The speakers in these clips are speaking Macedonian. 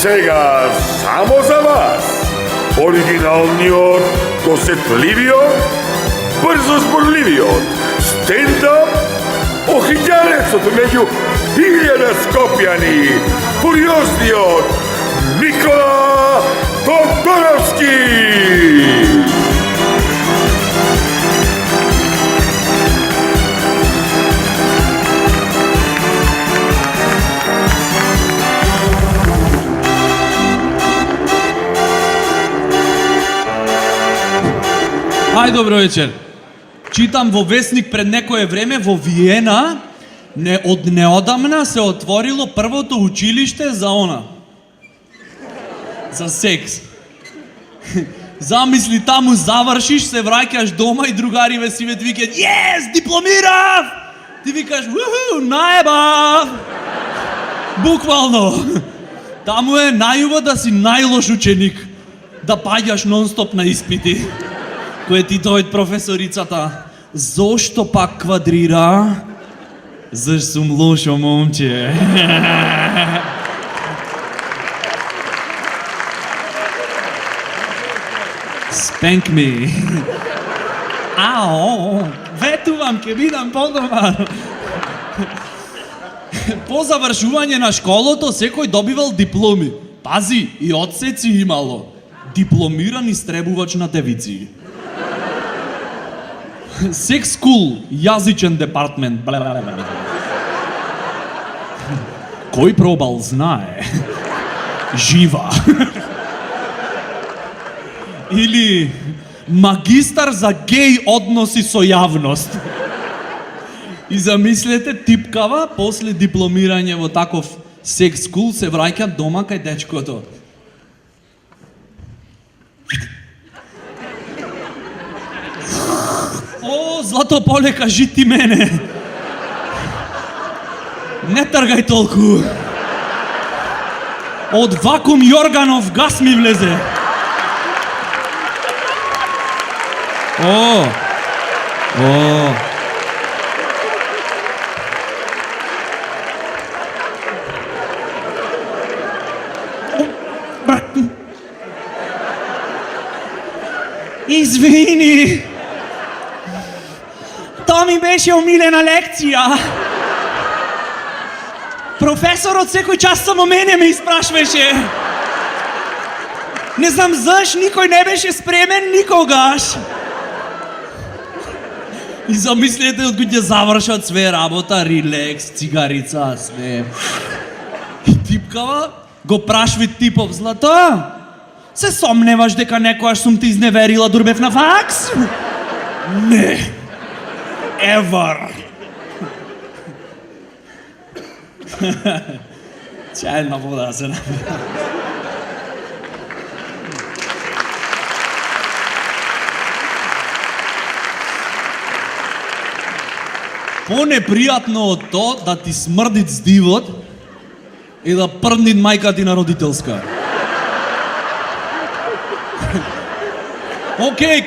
Сега само за вас, оригиналниот, досетливиот, брзо зборливиот, стендап, охиѓанецот меѓу 1000 скопјани, фуриозниот Никола Тодоровски! Ај, добро вечер. Читам во весник пред некое време во Виена, од неодамна се отворило првото училиште за она. За секс. Замисли, таму завршиш, се враќаш дома и другариве си ве викаат: "Јес, дипломирав!" Ти викаш: "Уху, наебав!" Буквално. Таму е најубаво да си најлош ученик, да паѓаш нон-стоп на испити. Кој ти дојд професорицата: "Зошто пак квадрира?" "Заш сум лошо момче." Spank me. Ао, ветувам, ке бидам подобар. По завршување на школото секој добивал дипломи. Пази, и одсеци имало. Дипломиран истребувач на девици. Секс скул, јазичен департмент. Кој пробал знае. Жива. Или магистар за геј односи со јавност. И замислете, типкава, после дипломирање во таков секс скул, се враќа дома кај дечкото. О, Злато Поле, кажи ти мене. Не тргај толку. Од вакуум Јорганов гас ми влезе. О. Извини. Тоа ми беше омилена лекција. Професорот секој час само мене ме испрашваше. Не знам заш, никој не беше спремен никогаш. И замислете, од кога ќе завршат све работа, релекс, цигарица, све. И типкава, го прашви типов: "Злато, се сомневаш дека некојаш сум ти изневерила дok бев на факс?" "Не. Ever." Чајна вода се напија. Понепријатно од тоа да ти смрдит здивот и да прднит мајка ти на родителска. Океј,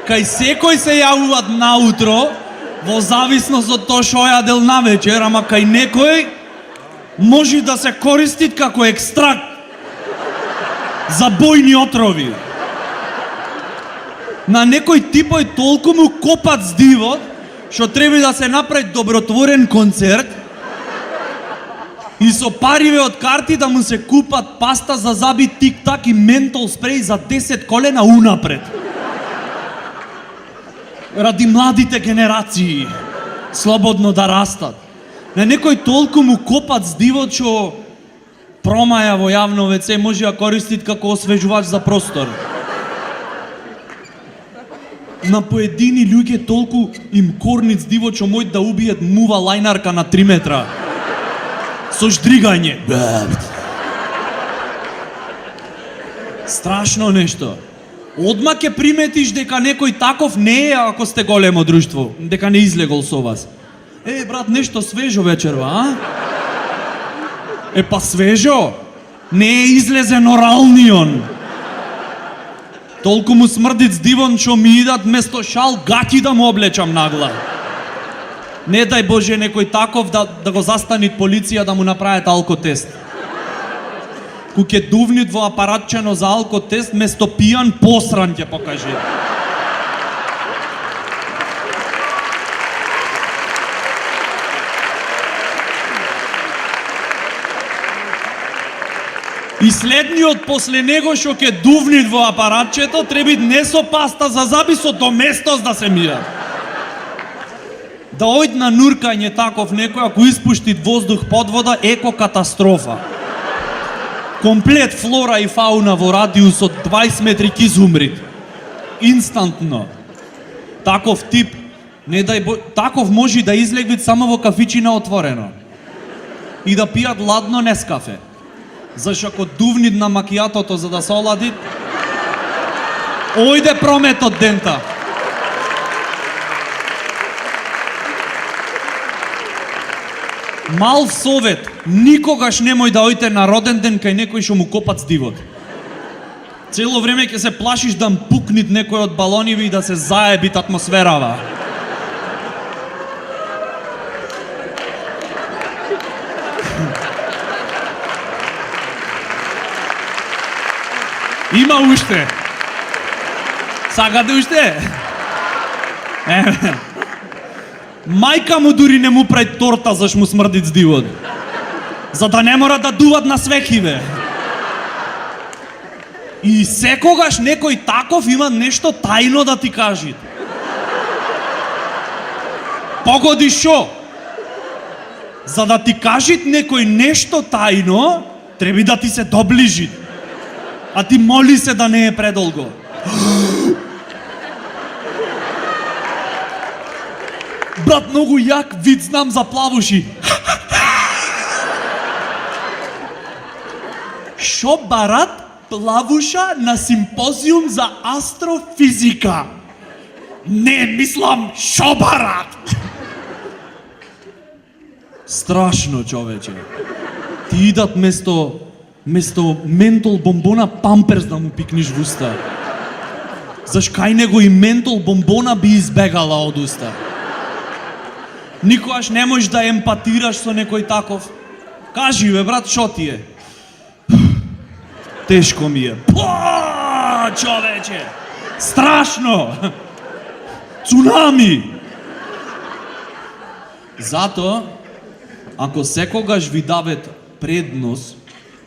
кај секој се јавуваат наутро, во зависност од тоа што јадел навечер, ама кај некој може да се користи како екстракт за бојни отрови. На некој типој толку му копат здивот, што треба да се направи добротворен концерт и со париве од карти да му се купат паста за заби, тик-так и ментол спреј за 10 колена унапред. Ради младите генерации слободно да растат. На некој толку му копат здивот што промаја во јавно ВЦ може да користит како освежувач за простор. На поедини луѓе толку им корнит здивот што мојт да убиет мува лајнарка на 3 метра. Со ждригање. Страшно нешто. Одма ќе приметиш дека некој таков не е ако сте големо друштво, дека не излегол со вас. Брат, нешто свежо вечерва, а? Па свежо? Не е излезен оралнион. Толку му смрдит здивон што ми идат место шал гаќи да му облечам нагла. Не дај Боже некој таков да го застанит полиција да му направат алкотест. кој ќе дувнит во апаратчено за алкотест, место пијан посран ќе покаже. И следниот после него што ќе дувнит во апаратчето треба не со паста за заби, со доместос да се мира. Да ојд на нуркање таков некој, ако испушти воздух под вода, еко катастрофа. Комплет флора и фауна во радиус од 20 метри ќе изумрит. Инстантно. Таков тип, не дај таков може да излегвит само во кафичина отворено. И да пијат ладно Нескафе. Зашто ако дувнит на макијатото за да се олади, ојде промет од дента. Мал совет, никогаш немој да ојте на роден ден кај некој што му копат здивот. Цело време ќе се плашиш да пукнит некој од балониве и да се заебит атмосферава. Има уште. Сакате уште? Мајка му дури не му прави торта заш му смрдит здивот. За да не мора да дуват на свекиве. И секогаш некој таков има нешто тајно да ти кажи. Погоди шо? За да ти кажит некој нешто тајно, треба да ти се доближи. А ти моли се да не е предолго. Брат, многу јак вид знам за плавуши. Шо барат плавуша на симпозиум за астрофизика? Не, мислам, шо барат? Страшно, човече. Ти идат место ментол бомбона памперс да му пикниш в уста. Заш кај него и ментол бомбона би избегала од уста. Никогаш не можеш да емпатираш со некој таков. Кажи бе, брат, шо ти е? Тешко ми е. Човече! Страшно! Цунами! Зато, ако секогаш ви дават предност,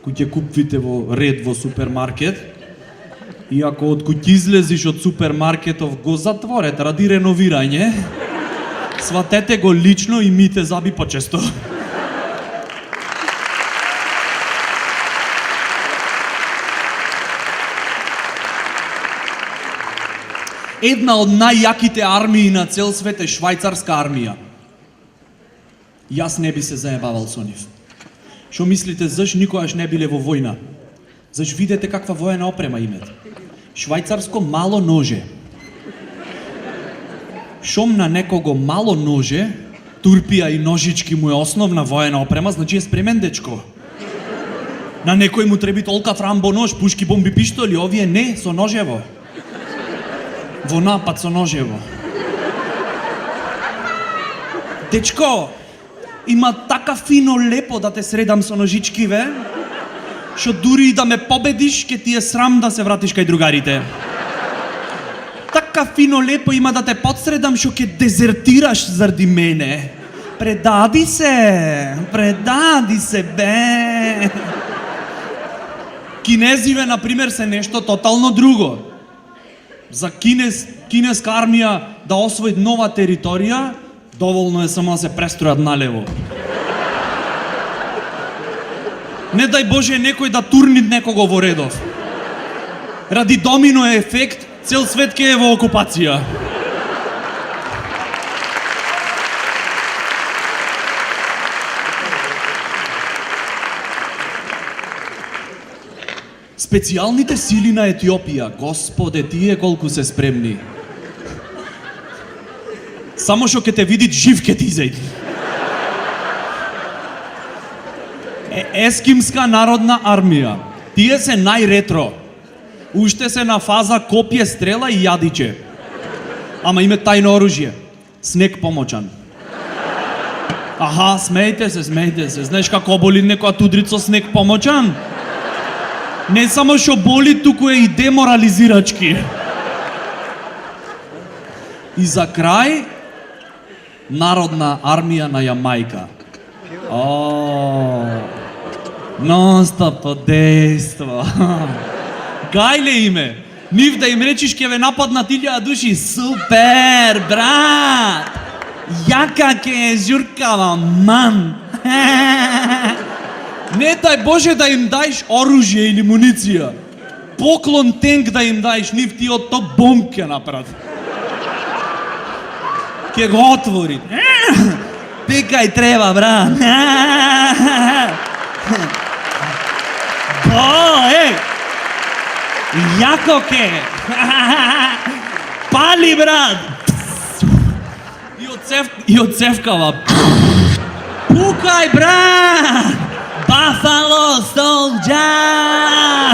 кој ќе купвите во ред во супермаркет, и ако од кој излезиш од супермаркетов го затворет ради реновирање, сватете го лично и мите заби почесто. Една од најјаките армии на цел свет е швајцарска армија. Јас не би се заебавал со нив. Шо мислите, заш никогаш не биле во војна? Заш видете каква воена опрема имат? Швајцарско мало ноже. Шом на некого мало ноже, турпија и ножички му е основна воена опрема, значи е спремен дечко. На некој му треби толка фрамбо нож, пушки, бомби, пиштоли, овие не, со ножево. Во напад со ножево. Дечко, има така фино лепо да те средам со ножички, ве, шо дури и да ме победиш, ке ти е срам да се вратиш кај другарите. Така фино лепо има да те подсредам, шо ке дезертираш заради мене. Предади се, бе. Кинезиве, например, се нешто тотално друго. За кинеска армија да освои нова територија, доволно е само да се престројат налево. Не дај Боже некој да турни некого во редов. Ради домино ефект, цел свет ке е во окупација. Специјалните сили на Етиопија, господе, тие колку се спремни. Само што ке те видит жив ке ти изејди. Ескимска народна армија. Тие се најретро. Уште се на фаза копје, стрела и јадиче. Ама име тајно оружје. Снег помочан. Аха, смејте се. Знаеш како боли некоја тудрит со снег помочан? Не само што боли, туку е и деморализирачки. И за крај, Народна армија на Јамајка. Non-stop дејство. Гајле име. Нив да им речиш ке ве нападнат 1000 души. Супер, брат! Јака ке е журкава, ман! Не дај Боже да им дајш оружје или муниција. Поклон тенк да им дајш, нив ти од то бомб ке направат. Ке го отвори. Така и треба, брат. Јако ке. Пали, брат. И одцевкава. Пукај, брат. Buffalo Soldier.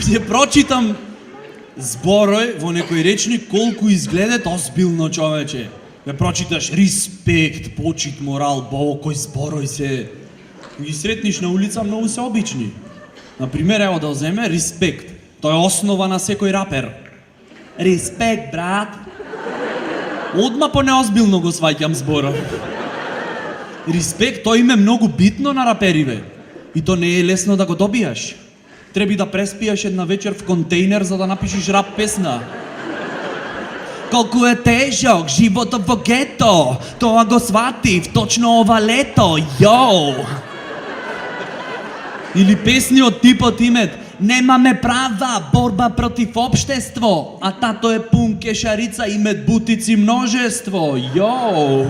Ќе прочитам зборој во некој речник колку изгледат озбилно, човече. Ве прочиташ респект, почит, морал, кој зборој се. Ги сретниш на улица, многу се обични. Например, ево да земе респект. Тој е основа на секој рапер. Респект, брат. Одма по неозбилно го сваќам зборот. Респект, тој им е многу битно на рапериве. И то не е лесно да го добијаш. Треби да преспијаш една вечер в контейнер за да напишеш рап песна. Колку е тежок животот во гето, тоа го сватив точно ова лето, јоу. Или песни од типот имет Немаме права, борба против општество, а тато е пун кешарица имет бутици множество, јоу.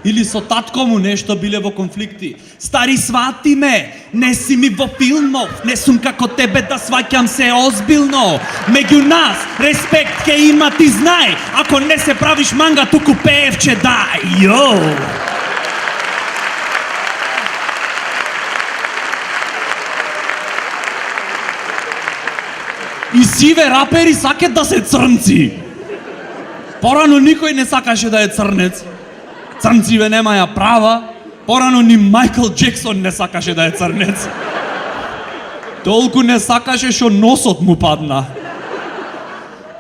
Или со татко му нешто биле во конфликти. Стари, свати ме, не си ми во филмов, не сум како тебе да сваќам се озбилно. Меѓу нас, респект ке има, ти знај, ако не се правиш манга, туку пеевче дај, јоу. И сиве рапери сакат да се црнци. Порано никој не сакаше да е црнец. Црнциве немаја права. Порано ни Майкл Джексон не сакаше да е црнец. Толку не сакаше што носот му падна.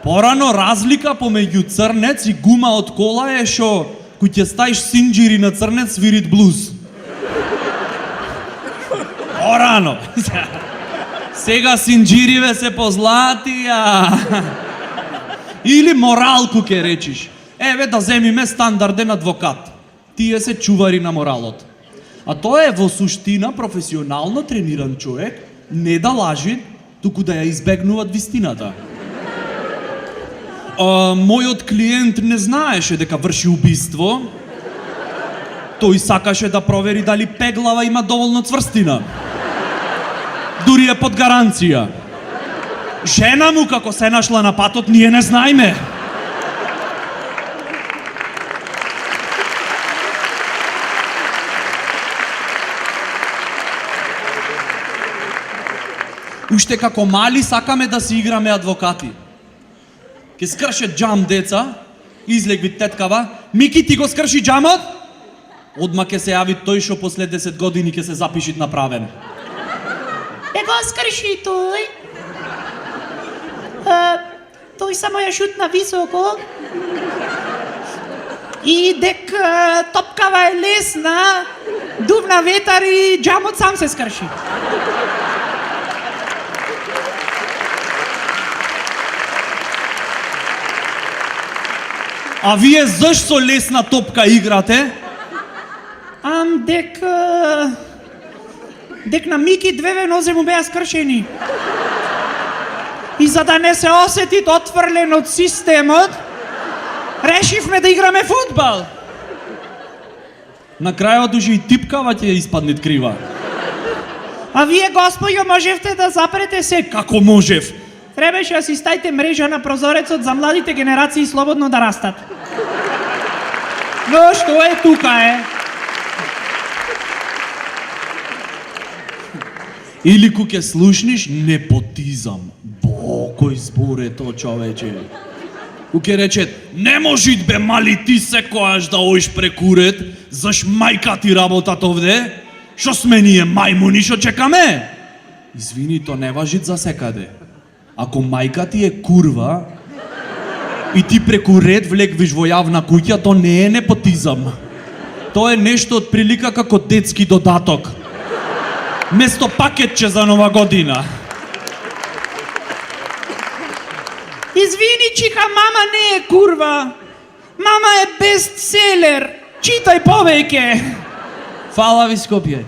Порано разлика помеѓу црнец и гума од кола е што кој ќе ставиш синџири на црнец свирит блуз. Порано. Сега синџириве се позлатија. Или моралку ке речиш. Еве да земиме стандарден адвокат. Тие се чувари на моралот. А тоа е во суштина професионално трениран човек, не да лажи, туку да ја избегнуваат вистината. Мојот клиент не знаеше дека врши убиство. Тој сакаше да провери дали пеглава има доволно цврстина. Дури е под гаранција. Жена му како се нашла на патот, ние не знаеме. Уште како мали сакаме да си играме адвокати. Ке скршат џам деца, излегви теткава, Мики ти го скрши џамот? Одма ке се јави тој што после 10 години ке се запишит направен. Не го скрши тој. Тој само ја шутна високо. И дек топкава е лесна, дувна ветар и џамот сам се скрши. А вие зашто со лесна топка играте? Дек на Мики две нозе му беа скршени. И за да не се осетит отфрлен од системот, решивме да играме фудбал. На крајот уже и типкава ќе испадне крива. А вие, господјо, можевте да запрете се. Како можев? Требаше да си ставите мрежа на прозорецот за младите генерации слободно да растат. Но што е тука е? Или ке слушниш непотизам. Кој збор е тоа, човече? Уке рече, не може бе мали ти секојаш да оиш прекурет, заш мајка ти работат овде? Шо сме ние мајмуни шо чекаме? Извини, то не важи за секаде. Ако мајка ти е курва и ти преку ред влеквиш во јавна куќа, то не е непотизам. То е нешто од прилика како детски додаток. Место пакетче за нова година. Извини, чиха, мама не е курва. Мама е бестселер. Читај повеќе. Фала ви, Скопје.